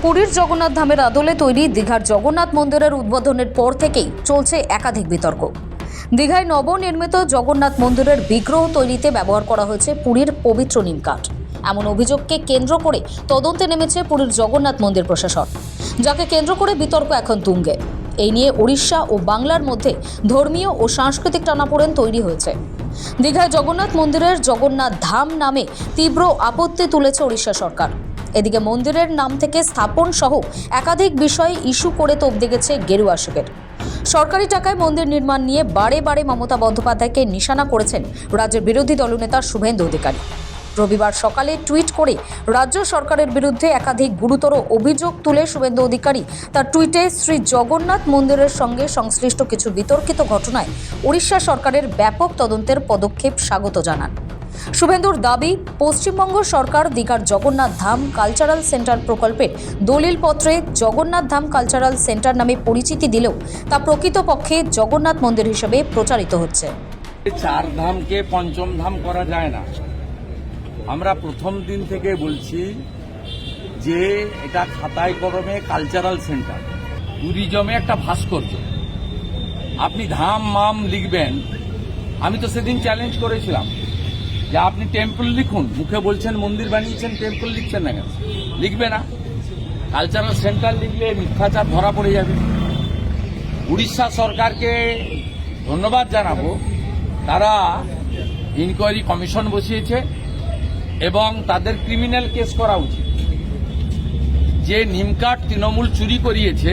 পুরীর জগন্নাথ ধামের আদলে তৈরি দীঘার জগন্নাথ মন্দিরের উদ্বোধনের পর থেকেই চলছে একাধিক বিতর্ক। দীঘায় নবনির্মিত জগন্নাথ মন্দিরের বিগ্রহ তৈরিতে ব্যবহার করা হয়েছে পুরীর পবিত্র নিম কাঠ। এমন অভিযোগকে কেন্দ্র করে তদন্তে নেমেছে পুরীর জগন্নাথ মন্দির প্রশাসন, যাকে কেন্দ্র করে বিতর্ক এখন তুঙ্গে। এই নিয়ে ওড়িশা ও বাংলার মধ্যে ধর্মীয় ও সাংস্কৃতিক টানাপোড়েন তৈরি হয়েছে। দীঘায় জগন্নাথ মন্দিরের জগন্নাথ ধাম নামে তীব্র আপত্তি তুলেছে ওড়িশা সরকার। এদিকে মন্দিরের নাম থেকে স্থাপন সহ একাধিক বিষয়ে ইস্যু করে তোপ দেখেছে গেরুয়া শিবির। সরকারি টাকায় মন্দির নির্মাণ নিয়ে বারে বারে মমতা বন্দ্যোপাধ্যায়কে নিশানা করেছেন রাজ্যের বিরোধী দলনেতা শুভেন্দু অধিকারী। রবিবার সকালে টুইট করে রাজ্য সরকারের বিরুদ্ধে একাধিক গুরুতর অভিযোগ তুলে শুভেন্দু অধিকারী তার টুইটে শ্রী জগন্নাথ মন্দিরের সঙ্গে সংশ্লিষ্ট কিছু বিতর্কিত ঘটনায় ওড়িশা সরকারের ব্যাপক তদন্তের পদক্ষেপ স্বাগত জানান। শুভেন্দুর দাবি, পশ্চিমবঙ্গ সরকার দীঘার জগন্নাথ ধাম কালচারাল সেন্টার প্রকল্পের দলিলপত্রে জগন্নাথ ধাম কালচারাল সেন্টার নামে পরিচিতি দিলেও তা প্রকৃতপক্ষে জগন্নাথ মন্দির হিসেবে প্রচারিত হচ্ছে। চার ধামকে পঞ্চম ধাম করা যায় না। আমরা প্রথম দিন থেকে বলছি যে এটা খাতায় কলমে কালচারাল সেন্টার, ট্যুরিজমে একটা ভাস্কর্য। আপনি ধাম মাম লিখবেন, আমি তো সেদিন চ্যালেঞ্জ করেছিলাম যে আপনি টেম্পল লিখুন, মুখে বলছেন মন্দির বানিয়েছেন, টেম্পল লিখছেন না কেন? লিখবে না। কালচারাল সেন্টার লিখলে মিথ্যাচার ধরা পড়ে যাবে। উড়িষ্যা সরকারকে ধন্যবাদ জানাবো, তারা ইনকোয়ারি কমিশন বসিয়েছে এবং তাদের ক্রিমিনাল কেস করা উচিত। যে নিমকাঠ তৃণমূল চুরি করিয়েছে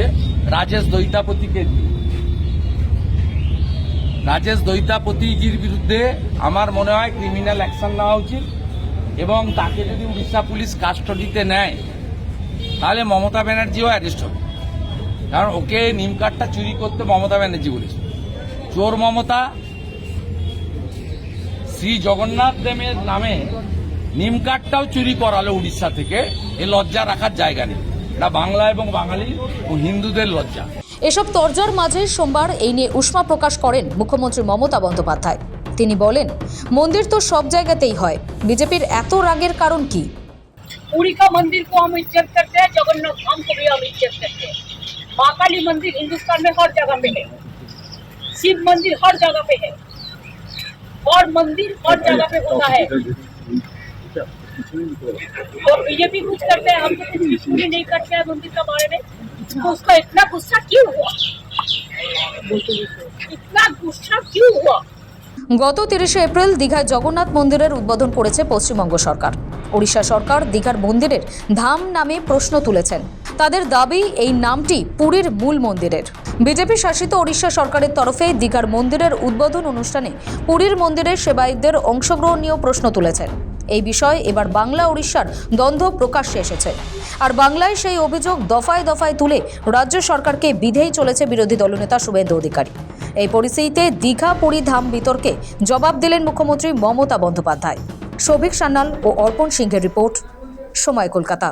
রাজেশ দৈতাপতিকে দিয়ে, রাজেশ দৈতাপতিজির বিরুদ্ধে আমার মনে হয় ক্রিমিনাল অ্যাকশন নেওয়া উচিত এবং তাকে যদি উড়িষ্যা পুলিশ কাস্টডিতে নেয় তাহলে মমতা ব্যানার্জিও অ্যারেস্ট হবে। কারণ ওকে নিমকাঠটা চুরি করতে মমতা ব্যানার্জি বলেছে। চোর মমতা শ্রী জগন্নাথ দেবের নামে নিমকাঠটাও চুরি করালো উড়িষ্যা থেকে। এ লজ্জা রাখার জায়গা নেই। এটা বাংলা এবং বাঙালি ও হিন্দুদের লজ্জা। এসব তরজার মাঝে সোমবার এই নিয়ে উষ্মা প্রকাশ করেন মুখ্যমন্ত্রী মমতা বন্দ্যোপাধ্যায়। তিনি বলেন, মন্দির তো সব জায়গাতেই হয়, বিজেপির এত রাগের কারণ কি? पुरी का मंदिर को हम इज्जत करते हैं, जगन्नाथ धाम को भी हम इज्जत करते हैं। माँ काली मंदिर हिंदुस्तान में हर जगह पे है, शिव मंदिर हर जगह पे है और मंदिर हर जगह पे होता है। और बीजेपी कुछ करते हैं, हम तो कुछ भी नहीं करते हैं मंदिर के बारे में। तो उसका इतना गुस्सा क्यों हुआ? इतना गुस्सा क्यों हुआ? গত 30শে এপ্রিল দীঘায় জগন্নাথ মন্দিরের উদ্বোধন করেছে পশ্চিমবঙ্গ সরকার। ওড়িশা সরকার দীঘার মন্দিরের ধাম নামে প্রশ্ন তুলেছেন। তাদের দাবি, এই নামটি পুরীর মূল মন্দিরের। বিজেপি শাসিত ওড়িশা সরকারের তরফে দীঘার মন্দিরের উদ্বোধন অনুষ্ঠানে পুরীর মন্দিরের সেবায়িতদের অংশগ্রহণ নিয়েও প্রশ্ন তুলেছেন। এই বিষয়ে এবার বাংলা ওড়িশার দ্বন্দ্ব প্রকাশ্যে এসেছে। আর বাংলায় সেই অভিযোগ দফায় দফায় তুলে রাজ্য সরকারকে বিধেই চলেছে বিরোধী দলনেতা শুভেন্দু অধিকারী। এই পরিস্থিতিতে দীঘা পুরী ধাম বিতর্কে জবাব দিলেন মুখ্যমন্ত্রী মমতা বন্দ্যোপাধ্যায়। সৌভিক সান্যাল ও অর্পণ সিংহের রিপোর্ট, সময় কলকাতা।